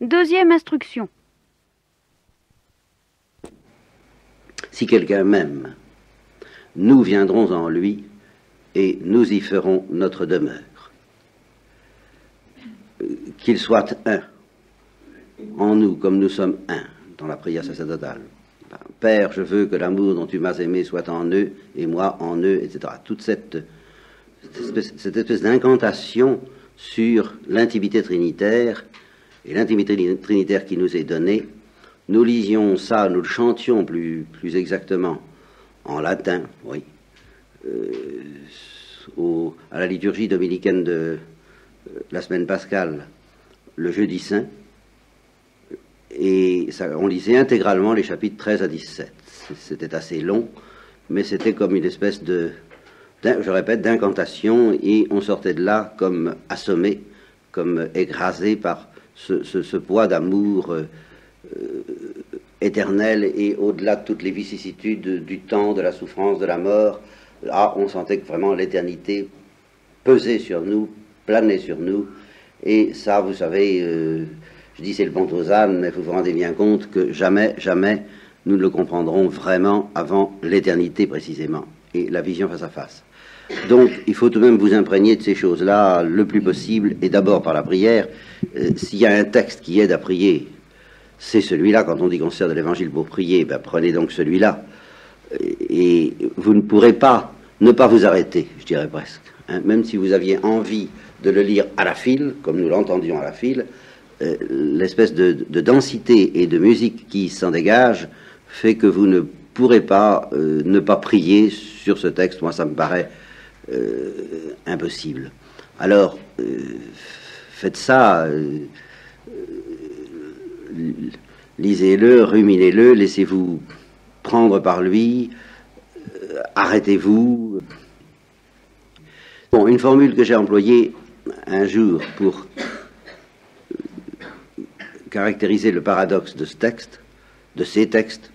Deuxième instruction. Si quelqu'un m'aime, nous viendrons en lui et nous y ferons notre demeure. Qu'il soit un en nous comme nous sommes un dans la prière sacerdotale. Père, je veux que l'amour dont tu m'as aimé soit en eux et moi en eux, etc. Toute cette espèce d'incantation sur l'intimité trinitaire et l'intimité trinitaire qui nous est donnée. Nous lisions ça, nous le chantions plus exactement en latin, oui, à la liturgie dominicaine de la semaine pascale, le jeudi saint, et ça, on lisait intégralement les chapitres 13 à 17. C'était assez long, mais c'était comme une espèce je répète, d'incantation, et on sortait de là comme assommé, comme écrasé par ce poids d'amour éternel et au-delà de toutes les vicissitudes du temps, de la souffrance, de la mort. Là, on sentait que vraiment l'éternité pesait sur nous, planait sur nous, et ça, vous savez, je dis c'est le pont aux ânes, mais vous vous rendez bien compte que jamais, jamais nous ne le comprendrons vraiment avant l'éternité précisément, et la vision face à face. Donc, il faut tout de même vous imprégner de ces choses-là le plus possible, et d'abord par la prière. S'il y a un texte qui aide à prier, c'est celui-là. Quand on dit qu'on sert de l'évangile pour prier, ben prenez donc celui-là. Et vous ne pourrez pas ne pas vous arrêter, je dirais presque. Hein, même si vous aviez envie de le lire à la file, comme nous l'entendions à la file, l'espèce de densité et de musique qui s'en dégage fait que vous ne pourrez pas ne pas prier sur ce texte. Moi, ça me paraît impossible. Alors, faites ça, lisez-le, ruminez-le, laissez-vous prendre par lui, arrêtez-vous. Bon, une formule que j'ai employée un jour pour caractériser le paradoxe de ce texte, de ces textes,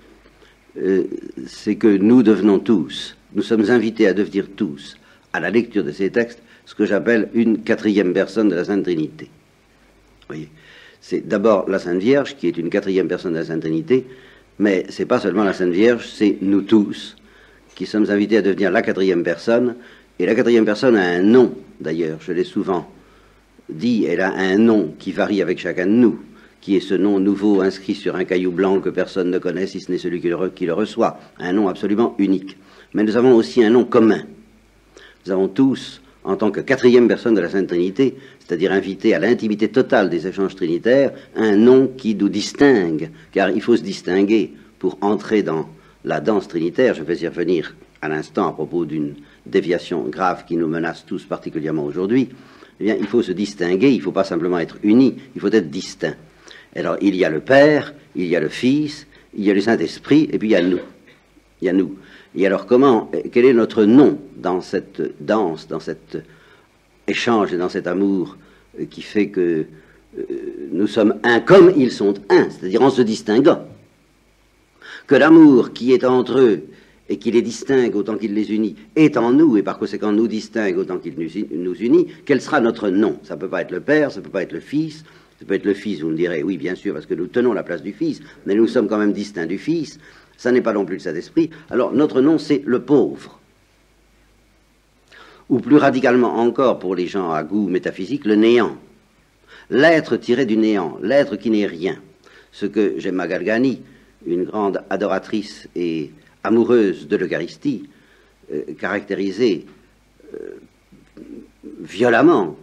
c'est que nous devenons tous, nous sommes invités à devenir tous, à la lecture de ces textes, ce que j'appelle une quatrième personne de la Sainte Trinité. Vous voyez, c'est d'abord la Sainte Vierge qui est une quatrième personne de la Sainte Trinité, mais c'est pas seulement la Sainte Vierge, c'est nous tous qui sommes invités à devenir la quatrième personne, et la quatrième personne a un nom, d'ailleurs, je l'ai souvent dit, elle a un nom qui varie avec chacun de nous, qui est ce nom nouveau inscrit sur un caillou blanc que personne ne connaît, si ce n'est celui qui le reçoit, un nom absolument unique. Mais nous avons aussi un nom commun. Nous avons tous, en tant que quatrième personne de la Sainte Trinité, c'est-à-dire invités à l'intimité totale des échanges trinitaires, un nom qui nous distingue, car il faut se distinguer pour entrer dans la danse trinitaire. Je vais y revenir à l'instant à propos d'une déviation grave qui nous menace tous particulièrement aujourd'hui. Eh bien, il faut se distinguer, il ne faut pas simplement être uni, il faut être distinct. Alors, il y a le Père, il y a le Fils, il y a le Saint-Esprit, et puis il y a nous. Il y a nous. Et alors, quel est notre nom dans cette danse, dans cet échange et dans cet amour qui fait que nous sommes un comme ils sont un, c'est-à-dire en se distinguant. Que l'amour qui est entre eux et qui les distingue autant qu'il les unit est en nous et par conséquent nous distingue autant qu'il nous unit, quel sera notre nom? Ça ne peut pas être le Père, ça ne peut pas être le Fils. Ça peut être le Fils, vous me direz, oui, bien sûr, parce que nous tenons la place du Fils, mais nous sommes quand même distincts du Fils. Ça n'est pas non plus le Saint-Esprit. Alors, notre nom, c'est le pauvre. Ou plus radicalement encore, pour les gens à goût métaphysique, le néant. L'être tiré du néant, l'être qui n'est rien. Ce que Gemma Galgani, une grande adoratrice et amoureuse de l'Eucharistie, caractérisait violemment.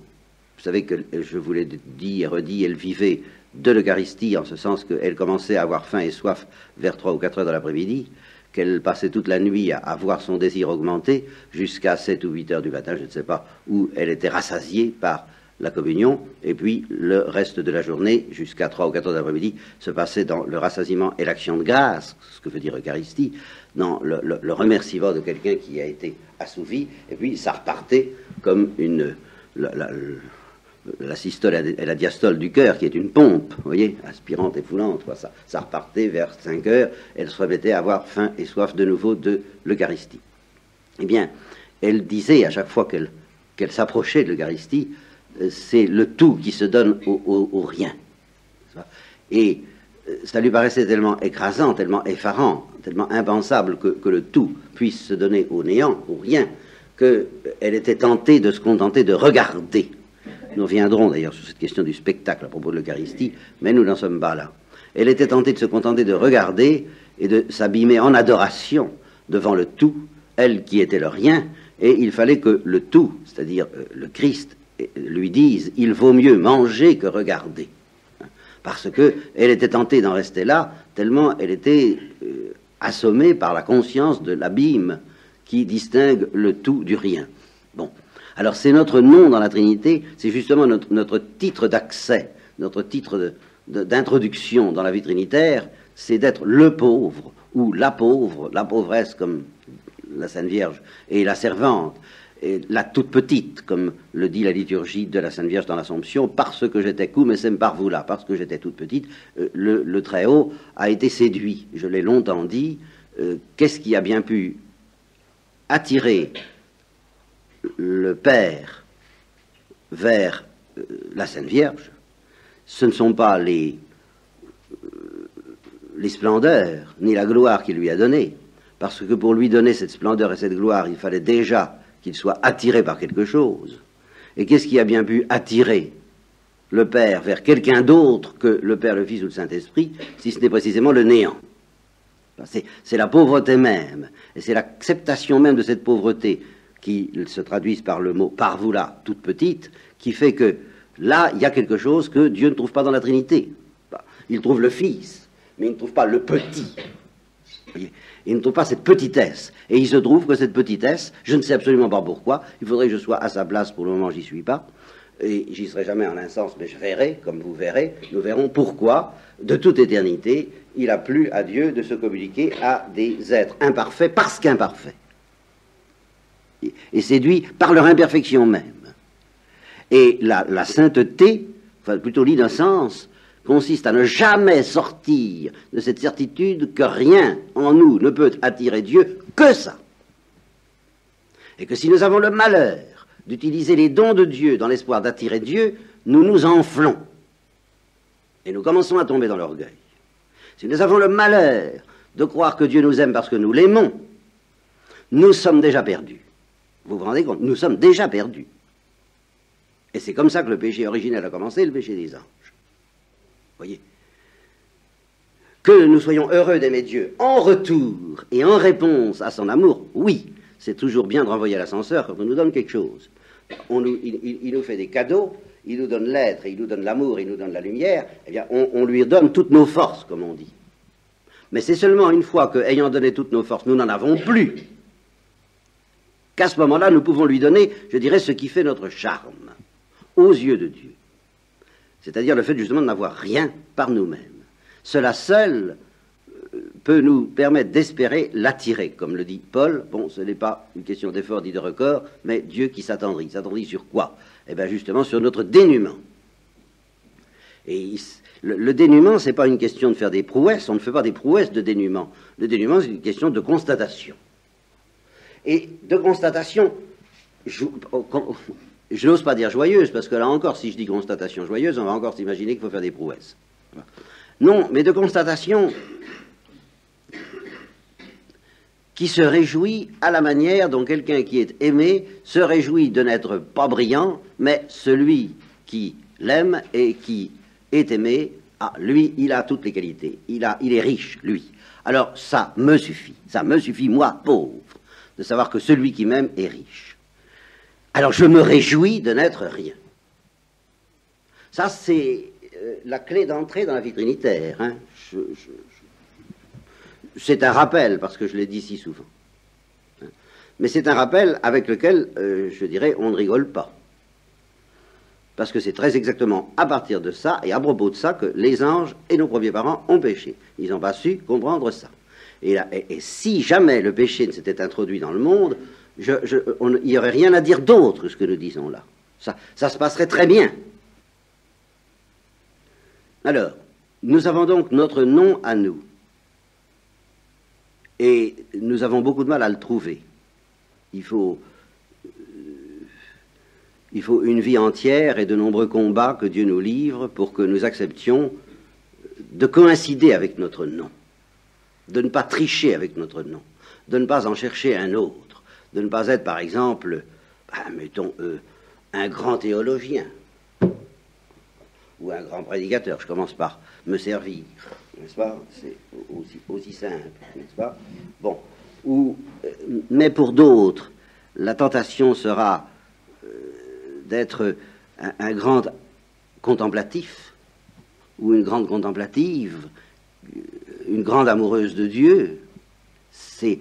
Vous savez que, je vous l'ai dit et redit, elle vivait de l'Eucharistie, en ce sens qu'elle commençait à avoir faim et soif vers 3 ou 4 heures de l'après-midi, qu'elle passait toute la nuit à voir son désir augmenter, jusqu'à 7 ou 8 heures du matin, je ne sais pas, où elle était rassasiée par la communion, et puis le reste de la journée, jusqu'à 3 ou 4 heures de l'après-midi, se passait dans le rassasiement et l'action de grâce, ce que veut dire Eucharistie, dans le remerciement de quelqu'un qui a été assouvi, et puis ça repartait comme la systole et la diastole du cœur, qui est une pompe, vous voyez, aspirante et foulante, quoi. Ça repartait vers 5 heures, elle se remettait à avoir faim et soif de nouveau de l'Eucharistie. Eh bien, elle disait à chaque fois qu'elle s'approchait de l'Eucharistie, c'est le tout qui se donne au rien. Et ça lui paraissait tellement écrasant, tellement effarant, tellement impensable que le tout puisse se donner au néant, au rien, qu'elle était tentée de se contenter de regarder. Nous reviendrons d'ailleurs sur cette question du spectacle à propos de l'Eucharistie, mais nous n'en sommes pas là. Elle était tentée de se contenter de regarder et de s'abîmer en adoration devant le tout, elle qui était le rien, et il fallait que le tout, c'est-à-dire le Christ, lui dise « il vaut mieux manger que regarder ». Parce qu'elle était tentée d'en rester là, tellement elle était assommée par la conscience de l'abîme qui distingue le tout du rien. Bon, alors c'est notre nom dans la Trinité, c'est justement notre titre d'accès, notre titre d'introduction dans la vie trinitaire, c'est d'être le pauvre, ou la pauvresse comme la Sainte Vierge, et la servante, et la toute petite, comme le dit la liturgie de la Sainte Vierge dans l'Assomption, parce que j'étais cum essem parvula, parce que j'étais toute petite, le Très-Haut a été séduit. Je l'ai longtemps dit, qu'est-ce qui a bien pu attirer le Père vers la Sainte Vierge? Ce ne sont pas les splendeurs, ni la gloire qu'il lui a donnée, parce que pour lui donner cette splendeur et cette gloire, il fallait déjà qu'il soit attiré par quelque chose. Et qu'est-ce qui a bien pu attirer le Père vers quelqu'un d'autre que le Père, le Fils ou le Saint-Esprit, si ce n'est précisément le néant? C'est la pauvreté même, et c'est l'acceptation même de cette pauvreté qui se traduise par le mot « parvula », toute petite, qui fait que là, il y a quelque chose que Dieu ne trouve pas dans la Trinité. Il trouve le Fils, mais il ne trouve pas le petit. Voyez, il ne trouve pas cette petitesse. Et il se trouve que cette petitesse, je ne sais absolument pas pourquoi, il faudrait que je sois à sa place, pour le moment j'y suis pas, et j'y serai jamais en un sens, mais je verrai, comme vous verrez, nous verrons pourquoi, de toute éternité, il a plu à Dieu de se communiquer à des êtres imparfaits, parce qu'imparfaits, et séduits par leur imperfection même. Et la sainteté, enfin plutôt l'innocence, consiste à ne jamais sortir de cette certitude que rien en nous ne peut attirer Dieu que ça. Et que si nous avons le malheur d'utiliser les dons de Dieu dans l'espoir d'attirer Dieu, nous nous enflons. Et nous commençons à tomber dans l'orgueil. Si nous avons le malheur de croire que Dieu nous aime parce que nous l'aimons, nous sommes déjà perdus. Vous vous rendez compte? Nous sommes déjà perdus. Et c'est comme ça que le péché originel a commencé, le péché des anges. Voyez, que nous soyons heureux d'aimer Dieu en retour et en réponse à son amour, oui, c'est toujours bien de renvoyer à l'ascenseur quand on nous donne quelque chose. Il nous fait des cadeaux, il nous donne l'être, il nous donne l'amour, il nous donne la lumière, eh bien on lui donne toutes nos forces, comme on dit. Mais c'est seulement une fois que, ayant donné toutes nos forces, nous n'en avons plus, qu'à ce moment-là, nous pouvons lui donner, je dirais, ce qui fait notre charme, aux yeux de Dieu. C'est-à-dire le fait justement de n'avoir rien par nous-mêmes. Cela seul peut nous permettre d'espérer l'attirer, comme le dit Paul. Bon, ce n'est pas une question d'effort ni de record, mais Dieu qui s'attendrit. S'attendrit sur quoi? Eh bien justement sur notre dénuement. Et le dénuement, ce n'est pas une question de faire des prouesses, on ne fait pas des prouesses de dénuement. Le dénuement, c'est une question de constatation. Et de constatation, je n'ose pas dire joyeuse, parce que là encore, si je dis constatation joyeuse, on va encore s'imaginer qu'il faut faire des prouesses. Non, mais de constatation qui se réjouit à la manière dont quelqu'un qui est aimé se réjouit de n'être pas brillant, mais celui qui l'aime et qui est aimé, lui, il a toutes les qualités. Il est riche, lui. Alors, ça me suffit, moi, pauvre, de savoir que celui qui m'aime est riche. Alors je me réjouis de n'être rien. Ça, c'est la clé d'entrée dans la vie trinitaire. Hein. C'est un rappel, parce que je l'ai dit si souvent. Hein. Mais c'est un rappel avec lequel, je dirais, on ne rigole pas. Parce que c'est très exactement à partir de ça, et à propos de ça, que les anges et nos premiers parents ont péché. Ils n'ont pas su comprendre ça. Et si jamais le péché ne s'était introduit dans le monde, il n'y aurait rien à dire d'autre que ce que nous disons là. Ça se passerait très bien. Alors, nous avons donc notre nom à nous. Et nous avons beaucoup de mal à le trouver. Il faut une vie entière et de nombreux combats que Dieu nous livre pour que nous acceptions de coïncider avec notre nom, de ne pas tricher avec notre nom, de ne pas en chercher un autre, de ne pas être, par exemple, mettons, un grand théologien ou un grand prédicateur. Je commence par me servir, n'est-ce pas? C'est aussi simple, n'est-ce pas? Bon. Mais pour d'autres, la tentation sera d'être un grand contemplatif ou une grande contemplative, une grande amoureuse de Dieu. C'est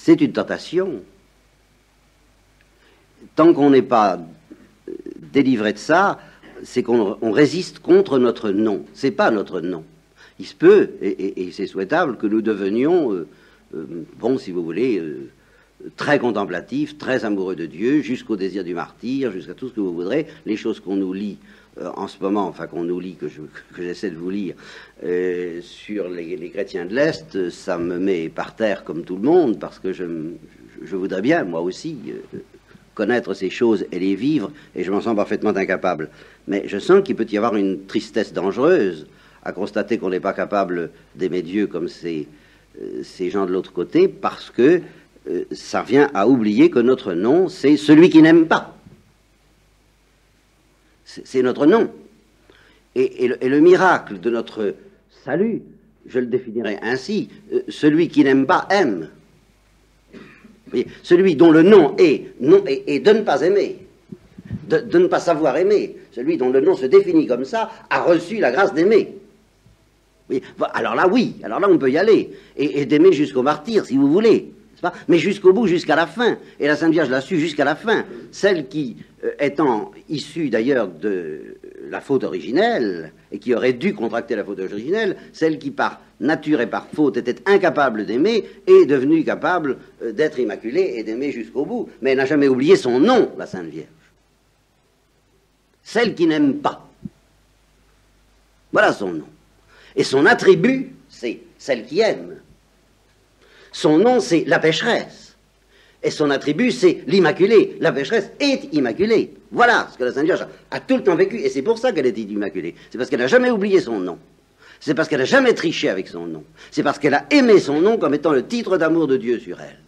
une tentation. Tant qu'on n'est pas délivré de ça, c'est qu'on résiste contre notre nom. C'est pas notre nom. Il se peut, et c'est souhaitable, que nous devenions, bon, si vous voulez, très contemplatifs, très amoureux de Dieu, jusqu'au désir du martyr, jusqu'à tout ce que vous voudrez. Les choses qu'on nous lit en ce moment, enfin qu'on nous lit, que j'essaie de vous lire, sur les chrétiens de l'Est, ça me met par terre comme tout le monde, parce que je voudrais bien, moi aussi, connaître ces choses et les vivre, et je m'en sens parfaitement incapable. Mais je sens qu'il peut y avoir une tristesse dangereuse à constater qu'on n'est pas capable d'aimer Dieu comme ces gens de l'autre côté, parce que ça revient à oublier que notre nom, c'est celui qui n'aime pas. C'est notre nom. Et le miracle de notre salut, je le définirais ainsi, celui qui n'aime pas aime. Vous voyez, celui dont le nom est de ne pas aimer, de ne pas savoir aimer, celui dont le nom se définit comme ça, a reçu la grâce d'aimer. Oui, alors là, oui, alors là, on peut y aller, et d'aimer jusqu'au martyr, si vous voulez, pas, mais jusqu'au bout, jusqu'à la fin. Et la Sainte Vierge l'a su jusqu'à la fin. Celle qui, étant issue d'ailleurs de la faute originelle, et qui aurait dû contracter la faute originelle, celle qui, par nature et par faute, était incapable d'aimer, est devenue capable d'être immaculée et d'aimer jusqu'au bout. Mais elle n'a jamais oublié son nom, la Sainte Vierge. Celle qui n'aime pas. Voilà son nom. Et son attribut, c'est celle qui aime. Son nom, c'est la pécheresse. Et son attribut, c'est l'immaculée. La pécheresse est immaculée. Voilà ce que la Sainte Vierge a tout le temps vécu. Et c'est pour ça qu'elle était immaculée. C'est parce qu'elle n'a jamais oublié son nom. C'est parce qu'elle n'a jamais triché avec son nom. C'est parce qu'elle a aimé son nom comme étant le titre d'amour de Dieu sur elle.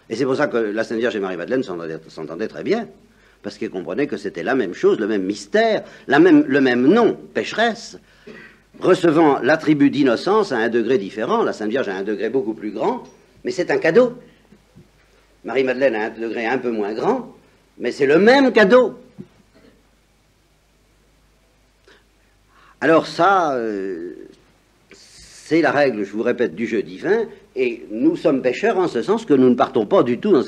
Et c'est pour ça que la Sainte Vierge et Marie-Madeleine s'entendaient très bien. Parce qu'elles comprenaient que c'était la même chose, le même mystère, le même nom, pécheresse, recevant l'attribut d'innocence à un degré différent. La Sainte Vierge a un degré beaucoup plus grand, mais c'est un cadeau. Marie-Madeleine a un degré un peu moins grand, mais c'est le même cadeau. Alors ça, c'est la règle, je vous répète, du jeu divin, et nous sommes pécheurs en ce sens que nous ne partons pas du tout dans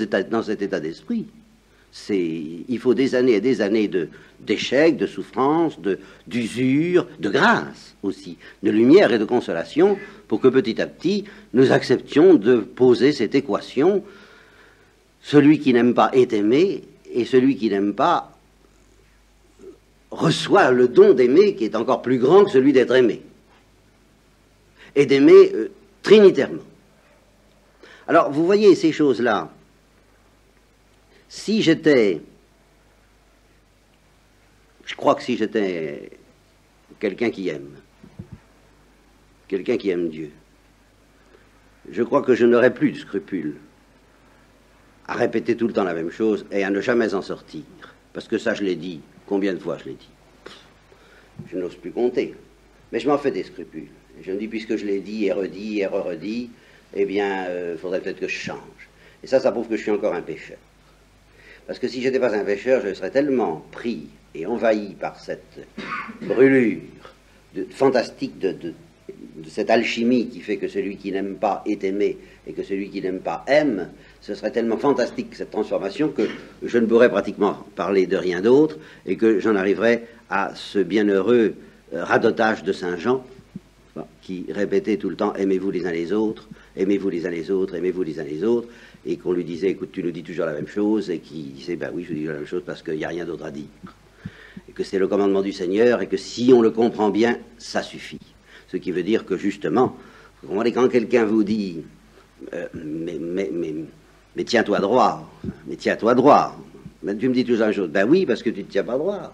cet état d'esprit. Il faut des années et des années d'échecs, de souffrances, d'usure, de grâce aussi, de lumière et de consolation, pour que petit à petit, nous acceptions de poser cette équation. Celui qui n'aime pas est aimé, et celui qui n'aime pas reçoit le don d'aimer qui est encore plus grand que celui d'être aimé. Et d'aimer trinitairement. Alors, vous voyez ces choses-là. Si j'étais, je crois que si j'étais quelqu'un qui aime Dieu, je crois que je n'aurais plus de scrupules à répéter tout le temps la même chose et à ne jamais en sortir. Parce que ça, je l'ai dit. Combien de fois je l'ai dit? Je n'ose plus compter. Mais je m'en fais des scrupules. Je me dis, puisque je l'ai dit et redit et re-redit, eh bien, il faudrait peut-être que je change. Et ça prouve que je suis encore un pécheur. Parce que si je n'étais pas un pécheur, je serais tellement pris et envahi par cette brûlure fantastique de cette alchimie qui fait que celui qui n'aime pas est aimé et que celui qui n'aime pas aime. Ce serait tellement fantastique cette transformation que je ne pourrais pratiquement parler de rien d'autre et que j'en arriverais à ce bienheureux radotage de Saint Jean qui répétait tout le temps « aimez-vous les uns les autres, aimez-vous les uns les autres, aimez-vous les uns les autres » et qu'on lui disait « écoute, tu nous dis toujours la même chose » et qui disait « ben oui, je vous dis la même chose parce qu'il n'y a rien d'autre à dire » et que c'est le commandement du Seigneur et que si on le comprend bien, ça suffit. Ce qui veut dire que justement, vous comprenez, quand quelqu'un vous dit mais tiens-toi droit, mais tiens-toi droit, mais tu me dis toujours la même chose, ben oui, parce que tu ne te tiens pas droit.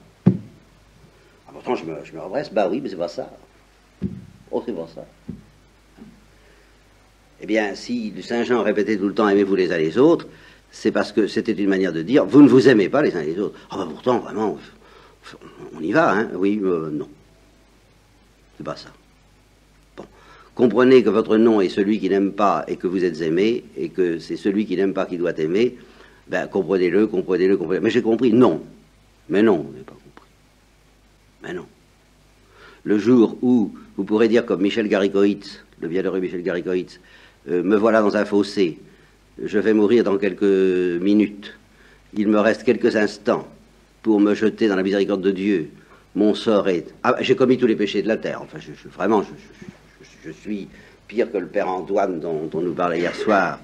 Pourtant, je me redresse, bah oui, mais c'est pas ça. Oh, c'est pas ça. Eh bien, si Saint Jean répétait tout le temps « aimez-vous les uns les autres », c'est parce que c'était une manière de dire « vous ne vous aimez pas les uns les autres ». Ah bah pourtant, vraiment, on y va, hein. Oui, non. C'est pas ça. Bon. Comprenez que votre nom est celui qui n'aime pas et que vous êtes aimé, et que c'est celui qui n'aime pas qui doit aimer, ben comprenez-le, comprenez-le, comprenez-le. Mais j'ai compris, non. Mais non, vous n'avez pas compris. Mais non. Le jour où vous pourrez dire comme Michel Garicoïtz, le bienheureux Michel Garicoïtz, me voilà dans un fossé, je vais mourir dans quelques minutes, il me reste quelques instants pour me jeter dans la miséricorde de Dieu, mon sort est... Ah, j'ai commis tous les péchés de la terre, enfin, je suis pire que le père Antoine dont on nous parlait hier soir,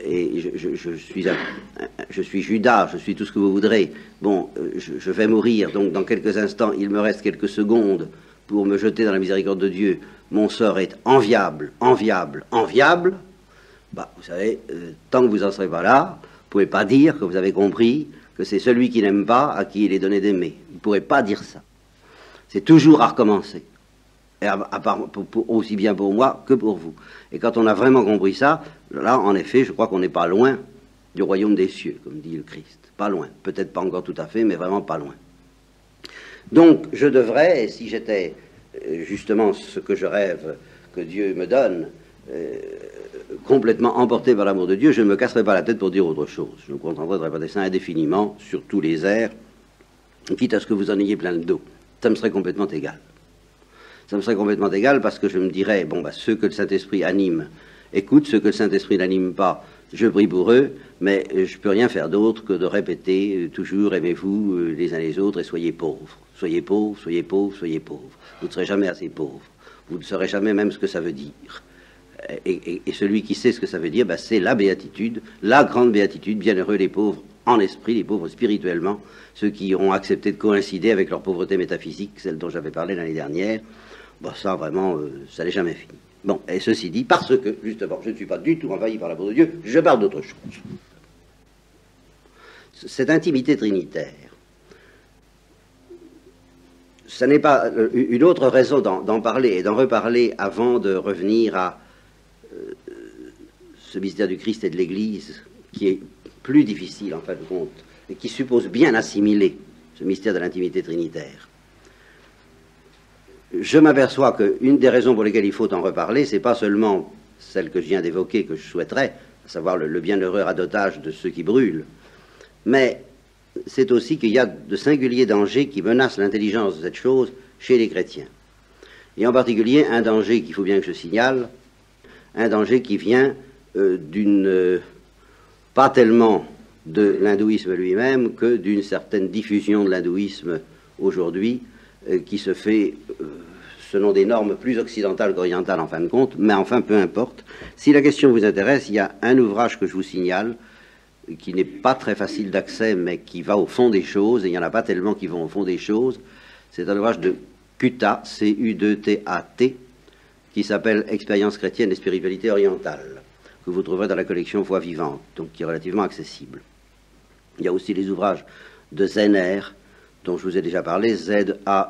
et je suis Judas, je suis tout ce que vous voudrez. Bon, je vais mourir, donc dans quelques instants, il me reste quelques secondes pour me jeter dans la miséricorde de Dieu. Mon sort est enviable, enviable, enviable. Bah, vous savez, tant que vous n'en serez pas là, vous ne pouvez pas dire que vous avez compris que c'est celui qui n'aime pas à qui il est donné d'aimer. Vous ne pourrez pas dire ça. C'est toujours à recommencer. Et aussi bien pour moi que pour vous. Et quand on a vraiment compris ça, là, en effet, je crois qu'on n'est pas loin du royaume des cieux, comme dit le Christ. Pas loin. Peut-être pas encore tout à fait, mais vraiment pas loin. Donc, je devrais, si j'étais justement ce que je rêve que Dieu me donne, complètement emporté par l'amour de Dieu, je ne me casserais pas la tête pour dire autre chose. Je me contenterais de répéter ça indéfiniment sur tous les airs, quitte à ce que vous en ayez plein le dos. Ça me serait complètement égal. Ça me serait complètement égal parce que je me dirais, bon, bah, ceux que le Saint-Esprit anime, écoute, ceux que le Saint-Esprit n'anime pas, je prie pour eux, mais je ne peux rien faire d'autre que de répéter toujours, aimez-vous les uns les autres et soyez pauvres. Soyez pauvres, soyez pauvres, soyez pauvres. Vous ne serez jamais assez pauvres. Vous ne saurez jamais même ce que ça veut dire. Et celui qui sait ce que ça veut dire, bah, c'est la béatitude, la grande béatitude, bienheureux les pauvres en esprit, les pauvres spirituellement, ceux qui auront accepté de coïncider avec leur pauvreté métaphysique, celle dont j'avais parlé l'année dernière. Bon, ça, vraiment, ça n'est jamais fini. Bon, et ceci dit, parce que, justement, je ne suis pas du tout envahi par l'amour de Dieu, je parle d'autre chose. Cette intimité trinitaire, ce n'est pas une autre raison d'en parler et d'en reparler avant de revenir à ce mystère du Christ et de l'Église, qui est plus difficile, en fin de compte, et qui suppose bien assimiler ce mystère de l'intimité trinitaire. Je m'aperçois qu'une des raisons pour lesquelles il faut en reparler, c'est pas seulement celle que je viens d'évoquer, que je souhaiterais, à savoir le bienheureux radotage de ceux qui brûlent, mais c'est aussi qu'il y a de singuliers dangers qui menacent l'intelligence de cette chose chez les chrétiens. Et en particulier, un danger qu'il faut bien que je signale, un danger qui vient pas tellement de l'hindouisme lui-même que d'une certaine diffusion de l'hindouisme aujourd'hui, qui se fait selon des normes plus occidentales qu'orientales en fin de compte, mais enfin peu importe. Si la question vous intéresse, il y a un ouvrage que je vous signale, qui n'est pas très facile d'accès, mais qui va au fond des choses, et il n'y en a pas tellement qui vont au fond des choses. C'est un ouvrage de Cutat, C-U-2-T-A-T, qui s'appelle Expérience chrétienne et spiritualité orientale, que vous trouverez dans la collection Foi vivante, donc qui est relativement accessible. Il y a aussi les ouvrages de Zener, dont je vous ai déjà parlé, Z-A-E-H-N-E-R,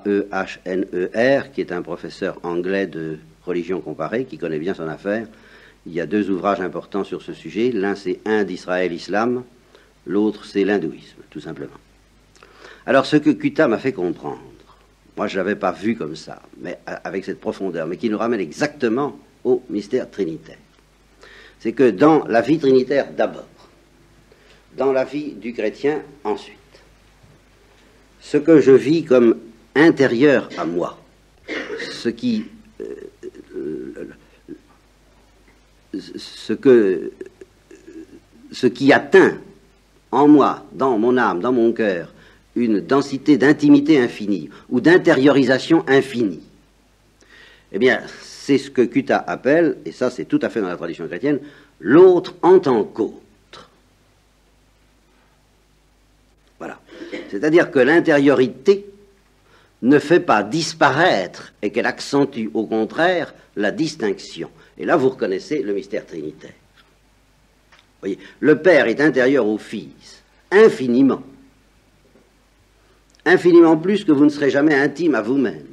qui est un professeur anglais de religion comparée, qui connaît bien son affaire. Il y a deux ouvrages importants sur ce sujet. L'un, c'est Inde, Israël, Islam. L'autre, c'est l'hindouisme, tout simplement. Alors, ce que Cutat m'a fait comprendre, moi, je ne l'avais pas vu comme ça, mais avec cette profondeur, mais qui nous ramène exactement au mystère trinitaire, c'est que dans la vie trinitaire d'abord, dans la vie du chrétien ensuite, ce que je vis comme intérieur à moi, ce qui atteint en moi, dans mon âme, dans mon cœur, une densité d'intimité infinie ou d'intériorisation infinie, eh bien, c'est ce que Cutat appelle, et ça c'est tout à fait dans la tradition chrétienne, l'autre en tant qu'autre. Voilà. C'est-à-dire que l'intériorité ne fait pas disparaître et qu'elle accentue au contraire la distinction. Et là, vous reconnaissez le mystère trinitaire. Vous voyez, le Père est intérieur au Fils, infiniment. infiniment plus que vous ne serez jamais intime à vous-même.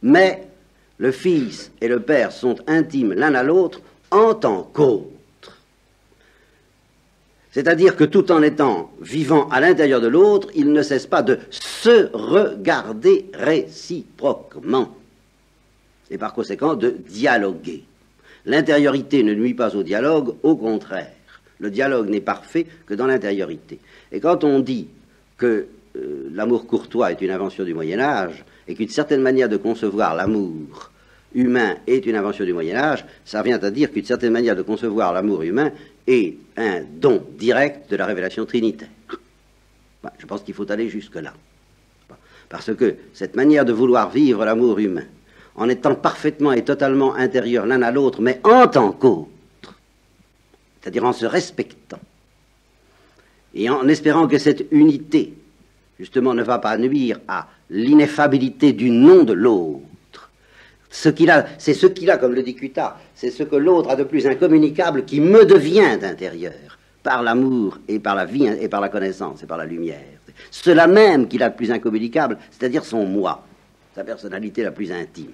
Mais le Fils et le Père sont intimes l'un à l'autre en tant qu'autres. C'est-à-dire que tout en étant vivant à l'intérieur de l'autre, ils ne cessent pas de se regarder réciproquement et par conséquent de dialoguer. L'intériorité ne nuit pas au dialogue, au contraire. Le dialogue n'est parfait que dans l'intériorité. Et quand on dit que l'amour courtois est une invention du Moyen-Âge et qu'une certaine manière de concevoir l'amour humain est une invention du Moyen-Âge, ça vient à dire qu'une certaine manière de concevoir l'amour humain est un don direct de la révélation trinitaire. Je pense qu'il faut aller jusque-là. Parce que cette manière de vouloir vivre l'amour humain, en étant parfaitement et totalement intérieur l'un à l'autre, mais en tant qu'autre, c'est-à-dire en se respectant, et en espérant que cette unité, justement, ne va pas nuire à l'ineffabilité du nom de l'autre. C'est ce qu'il a, comme le dit Cutat, c'est ce que l'autre a de plus incommunicable qui me devient intérieur, par l'amour et par la vie et par la connaissance et par la lumière. Cela même qu'il a de plus incommunicable, c'est-à-dire son moi, sa personnalité la plus intime.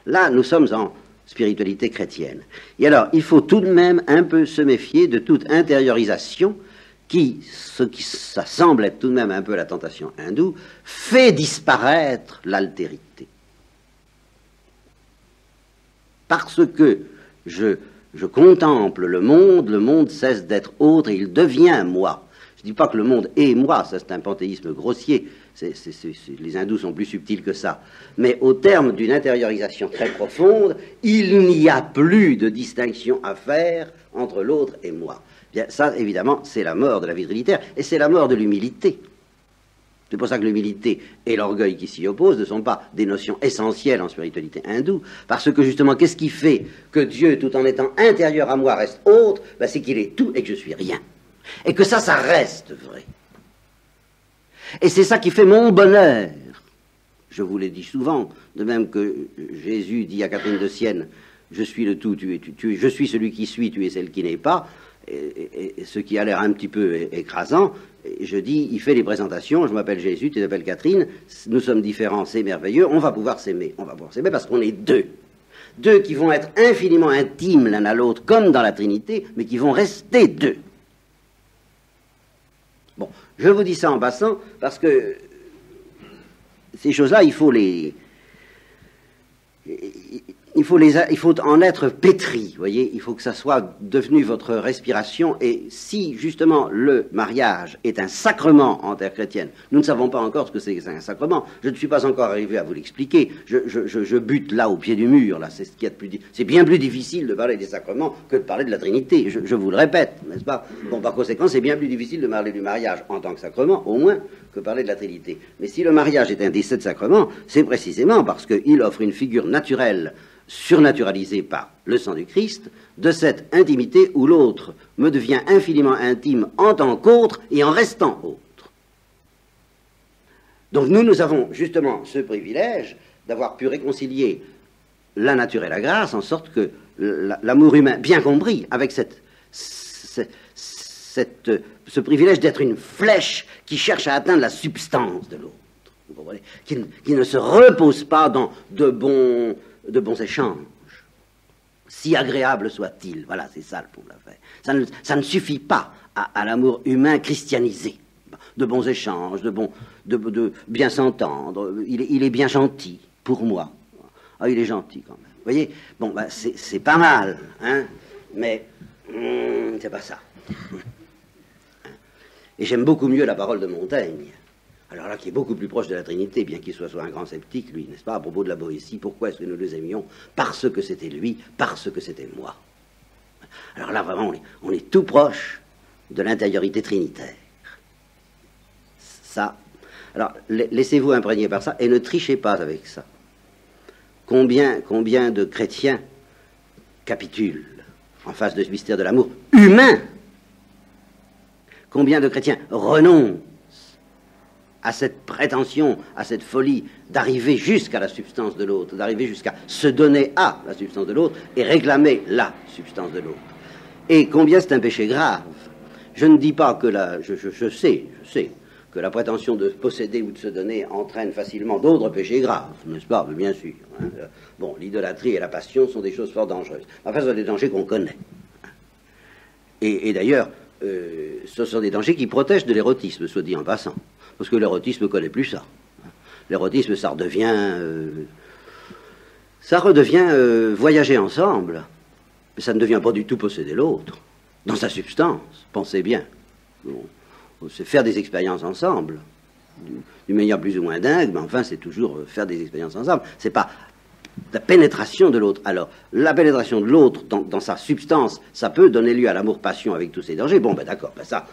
Là, nous sommes en spiritualité chrétienne. Et alors, il faut tout de même un peu se méfier de toute intériorisation ça semble être tout de même un peu la tentation hindoue, fait disparaître l'altérité. Parce que je contemple le monde cesse d'être autre et il devient moi. Je ne dis pas que le monde est moi, ça c'est un panthéisme grossier, les hindous sont plus subtils que ça. Mais au terme d'une intériorisation très profonde, il n'y a plus de distinction à faire entre l'autre et moi. Bien, ça, évidemment, c'est la mort de la vie trinitaire, et c'est la mort de l'humilité. C'est pour ça que l'humilité et l'orgueil qui s'y opposent ne sont pas des notions essentielles en spiritualité hindoue, parce que justement, qu'est-ce qui fait que Dieu, tout en étant intérieur à moi, reste autre? Ben, c'est qu'il est tout et que je suis rien. Et que ça reste vrai. Et c'est ça qui fait mon bonheur. Je vous l'ai dit souvent, de même que Jésus dit à Catherine de Sienne, je suis le tout, je suis celui qui suis, tu es celle qui n'est pas. Et ce qui a l'air un petit peu écrasant, je dis, il fait les présentations, je m'appelle Jésus, tu t'appelles Catherine, nous sommes différents, c'est merveilleux, on va pouvoir s'aimer parce qu'on est deux. Deux qui vont être infiniment intimes l'un à l'autre, comme dans la Trinité, mais qui vont rester deux. Bon, je vous dis ça en passant, parce que ces choses-là, il faut en être pétri, vous voyez, il faut que ça soit devenu votre respiration, et si justement le mariage est un sacrement en terre chrétienne, nous ne savons pas encore ce que c'est un sacrement, je ne suis pas encore arrivé à vous l'expliquer, je bute là au pied du mur, là, c'est ce qu'il y a de plus c'est bien plus difficile de parler des sacrements que de parler de la Trinité, je vous le répète, n'est-ce pas? Bon, par conséquent, c'est bien plus difficile de parler du mariage en tant que sacrement, au moins, que parler de la Trinité. Mais si le mariage est un des 7 sacrements, c'est précisément parce qu'il offre une figure naturelle, surnaturalisé par le sang du Christ, de cette intimité où l'autre me devient infiniment intime en tant qu'autre et en restant autre. Donc nous avons justement ce privilège d'avoir pu réconcilier la nature et la grâce, en sorte que l'amour humain, bien compris, avec ce privilège d'être une flèche qui cherche à atteindre la substance de l'autre, vous comprenez, qui ne se repose pas dans de bons échanges, si agréables soient-ils. Voilà, c'est ça le fond de l'affaire. Ça ne suffit pas à l'amour humain christianisé. De bons échanges, de bien s'entendre. Il est bien gentil, pour moi. Ah, il est gentil quand même. Vous voyez, bon, bah, c'est pas mal, hein, mais c'est pas ça. Et j'aime beaucoup mieux la parole de Montaigne. Alors là, qui est beaucoup plus proche de la Trinité, bien qu'il soit un grand sceptique, lui, n'est-ce pas, à propos de la Boétie. Pourquoi est-ce que nous les aimions? Parce que c'était lui, parce que c'était moi. Alors là, vraiment, on est tout proche de l'intériorité trinitaire. Ça. Alors, laissez-vous imprégner par ça, et ne trichez pas avec ça. Combien de chrétiens capitulent en face de ce mystère de l'amour humain? Combien de chrétiens renoncent à cette prétention, à cette folie d'arriver jusqu'à la substance de l'autre, d'arriver jusqu'à se donner à la substance de l'autre et réclamer la substance de l'autre. Et combien c'est un péché grave. Je ne dis pas que je sais que la prétention de posséder ou de se donner entraîne facilement d'autres péchés graves, n'est-ce pas? Bien sûr. Hein. Bon, l'idolâtrie et la passion sont des choses fort dangereuses. Enfin, ce sont des dangers qu'on connaît. Et d'ailleurs, ce sont des dangers qui protègent de l'érotisme, soit dit en passant. Parce que l'érotisme ne connaît plus ça. L'érotisme, ça redevient voyager ensemble. Mais ça ne devient pas du tout posséder l'autre. Dans sa substance, pensez bien. Bon, c'est faire des expériences ensemble. D'une manière plus ou moins dingue, mais enfin, c'est toujours faire des expériences ensemble. C'est pas la pénétration de l'autre. Alors, la pénétration de l'autre dans sa substance, ça peut donner lieu à l'amour-passion avec tous ses dangers. Bon, ben d'accord, ben ça,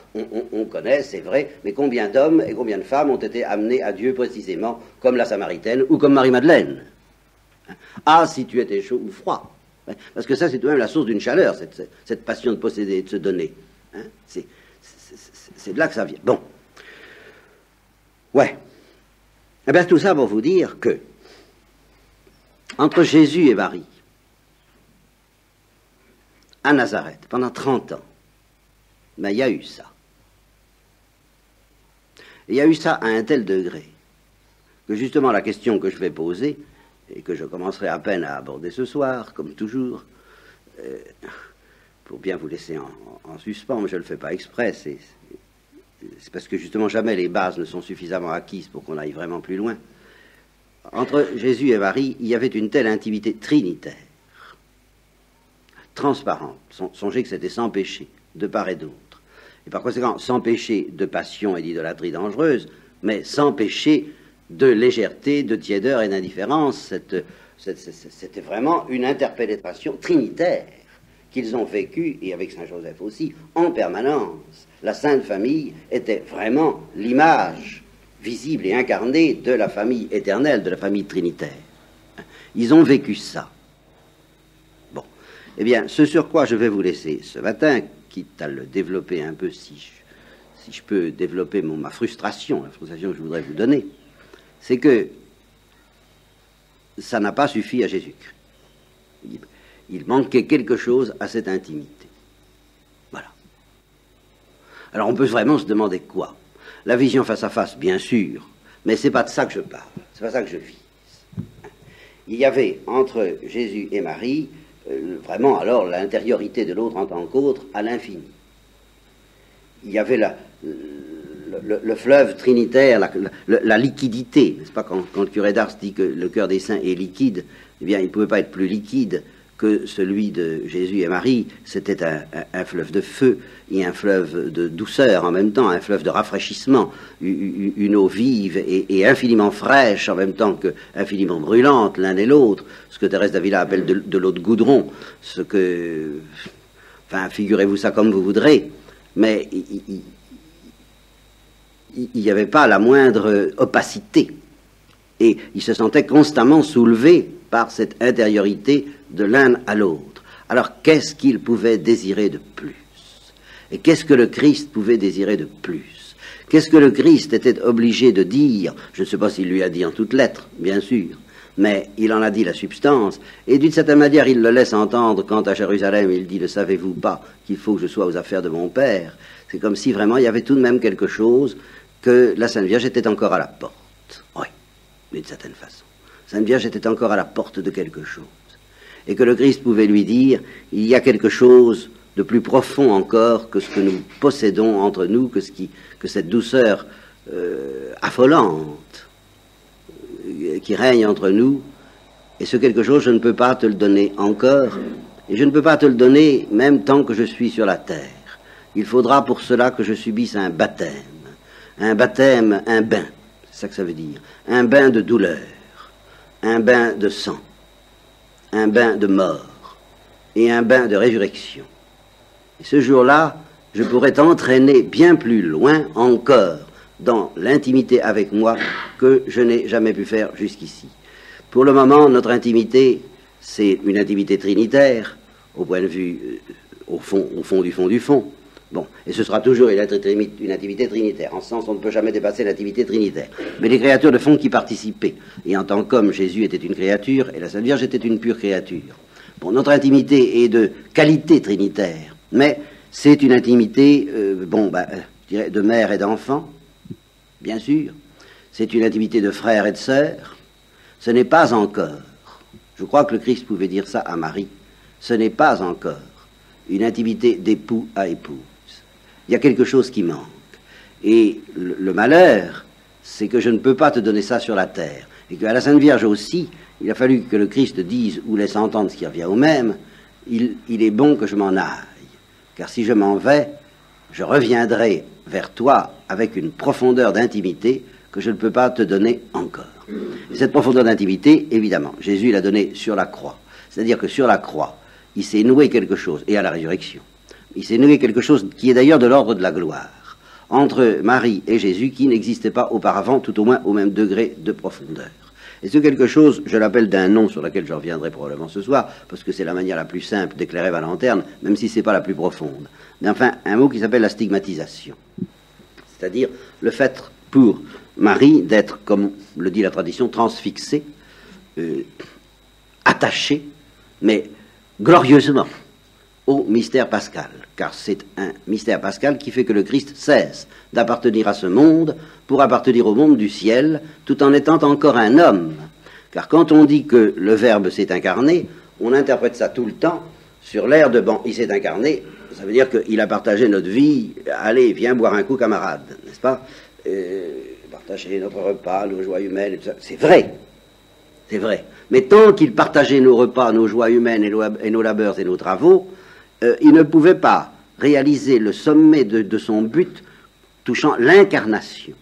on connaît, c'est vrai, mais combien d'hommes et combien de femmes ont été amenés à Dieu précisément comme la Samaritaine ou comme Marie-Madeleine? Ah, si tu étais chaud ou froid. Parce que ça, c'est tout de même la source d'une chaleur, cette passion de posséder et de se donner. Hein, c'est de là que ça vient. Bon. Ouais. Eh bien, tout ça pour vous dire que entre Jésus et Marie, à Nazareth, pendant 30 ans, ben, il y a eu ça. Il y a eu ça à un tel degré que justement la question que je vais poser, et que je commencerai à peine à aborder ce soir, comme toujours, pour bien vous laisser en suspens, mais je ne le fais pas exprès, c'est parce que justement jamais les bases ne sont suffisamment acquises pour qu'on aille vraiment plus loin. Entre Jésus et Marie, il y avait une telle intimité trinitaire, transparente. Songez que c'était sans péché, de part et d'autre. Et par conséquent, sans péché de passion et d'idolâtrie dangereuse, mais sans péché de légèreté, de tiédeur et d'indifférence. C'était vraiment une interpénétration trinitaire qu'ils ont vécue, et avec Saint Joseph aussi, en permanence. La Sainte Famille était vraiment l'image visible et incarnée de la famille éternelle, de la famille trinitaire. Ils ont vécu ça. Bon. Eh bien, ce sur quoi je vais vous laisser ce matin, quitte à le développer un peu, si je peux développer ma frustration, la frustration que je voudrais vous donner, c'est que ça n'a pas suffi à Jésus-Christ. Il manquait quelque chose à cette intimité. Voilà. Alors on peut vraiment se demander quoi? La vision face à face, bien sûr, mais c'est pas de ça que je parle, c'est pas ça que je vise. Il y avait entre Jésus et Marie vraiment alors l'intériorité de l'autre en tant qu'autre à l'infini. Il y avait le fleuve trinitaire, la liquidité, n'est-ce pas, quand le curé d'Ars dit que le cœur des saints est liquide, eh bien il ne pouvait pas être plus liquide que celui de Jésus et Marie. C'était un fleuve de feu et un fleuve de douceur en même temps, un fleuve de rafraîchissement, une eau vive et infiniment fraîche en même temps que infiniment brûlante l'un et l'autre, ce que Thérèse d'Avila appelle de l'eau de goudron, enfin figurez-vous ça comme vous voudrez, mais il n'y avait pas la moindre opacité. Et il se sentait constamment soulevé par cette intériorité de l'un à l'autre. Alors, qu'est-ce qu'il pouvait désirer de plus? Et qu'est-ce que le Christ pouvait désirer de plus? Qu'est-ce que le Christ était obligé de dire? Je ne sais pas s'il lui a dit en toutes lettres, bien sûr, mais il en a dit la substance, et d'une certaine manière, il le laisse entendre quand à Jérusalem, il dit « Ne savez-vous pas qu'il faut que je sois aux affaires de mon Père ?» C'est comme si vraiment il y avait tout de même quelque chose que la Sainte Vierge était encore à la porte. Oui, d'une certaine façon. La Sainte Vierge était encore à la porte de quelque chose. Et que le Christ pouvait lui dire, il y a quelque chose de plus profond encore que ce que nous possédons entre nous, que cette douceur affolante qui règne entre nous, et ce quelque chose, je ne peux pas te le donner encore, et je ne peux pas te le donner même tant que je suis sur la terre. Il faudra pour cela que je subisse un baptême, un bain, c'est ça que ça veut dire, un bain de douleur, un bain de sang, un bain de mort et un bain de résurrection. Et ce jour-là, je pourrais t'entraîner bien plus loin encore dans l'intimité avec moi que je n'ai jamais pu faire jusqu'ici. Pour le moment, notre intimité, c'est une intimité trinitaire, au point de vue, au fond du fond. Bon, et ce sera toujours une intimité trinitaire. En ce sens, on ne peut jamais dépasser l'intimité trinitaire. Mais les créatures ne font qu'y participer. Et en tant qu'homme, Jésus était une créature, et la Sainte Vierge était une pure créature. Bon, notre intimité est de qualité trinitaire, mais c'est une intimité, je dirais, de mère et d'enfant, bien sûr, c'est une intimité de frère et de sœur, ce n'est pas encore, je crois que le Christ pouvait dire ça à Marie, ce n'est pas encore une intimité d'époux à épouse. Il y a quelque chose qui manque. Et le malheur, c'est que je ne peux pas te donner ça sur la terre. Et qu'à la Sainte Vierge aussi, il a fallu que le Christ dise ou laisse entendre ce qui revient au même, il est bon que je m'en aille. Car si je m'en vais, je reviendrai vers toi avec une profondeur d'intimité que je ne peux pas te donner encore. Et cette profondeur d'intimité, évidemment, Jésus l'a donnée sur la croix. C'est-à-dire que sur la croix, il s'est noué quelque chose, et à la résurrection, il s'est noué quelque chose qui est d'ailleurs de l'ordre de la gloire, entre Marie et Jésus qui n'existait pas auparavant, tout au moins au même degré de profondeur. Et c'est quelque chose, je l'appelle d'un nom sur lequel je reviendrai probablement ce soir, parce que c'est la manière la plus simple d'éclairer ma lanterne, même si ce n'est pas la plus profonde. Mais enfin, un mot qui s'appelle la stigmatisation. C'est-à-dire le fait pour Marie d'être, comme le dit la tradition, transfixée, attachée, mais glorieusement au mystère pascal, car c'est un mystère pascal qui fait que le Christ cesse d'appartenir à ce monde pour appartenir au monde du ciel, tout en étant encore un homme. Car quand on dit que le Verbe s'est incarné, on interprète ça tout le temps sur l'air de « bon, il s'est incarné », ça veut dire qu'il a partagé notre vie, allez, viens boire un coup camarade, n'est-ce pas, partager notre repas, nos joies humaines, et tout ça. C'est vrai. C'est vrai. Mais tant qu'il partageait nos repas, nos joies humaines et nos labeurs et nos travaux, il ne pouvait pas réaliser le sommet de son but touchant l'incarnation.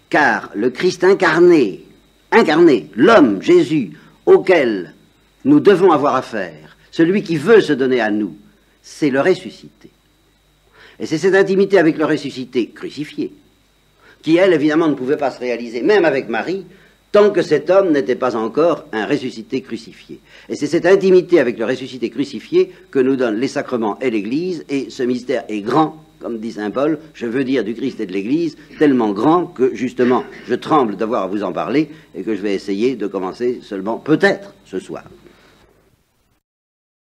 Car le Christ incarné, l'homme, Jésus, auquel nous devons avoir affaire, celui qui veut se donner à nous, c'est le ressuscité. Et c'est cette intimité avec le ressuscité crucifié, qui, elle, évidemment, ne pouvait pas se réaliser, même avec Marie, tant que cet homme n'était pas encore un ressuscité crucifié. Et c'est cette intimité avec le ressuscité crucifié que nous donnent les sacrements et l'Église, et ce mystère est grand, comme dit saint Paul, je veux dire du Christ et de l'Église, tellement grand que, justement, je tremble d'avoir à vous en parler, et que je vais essayer de commencer seulement, peut-être, ce soir.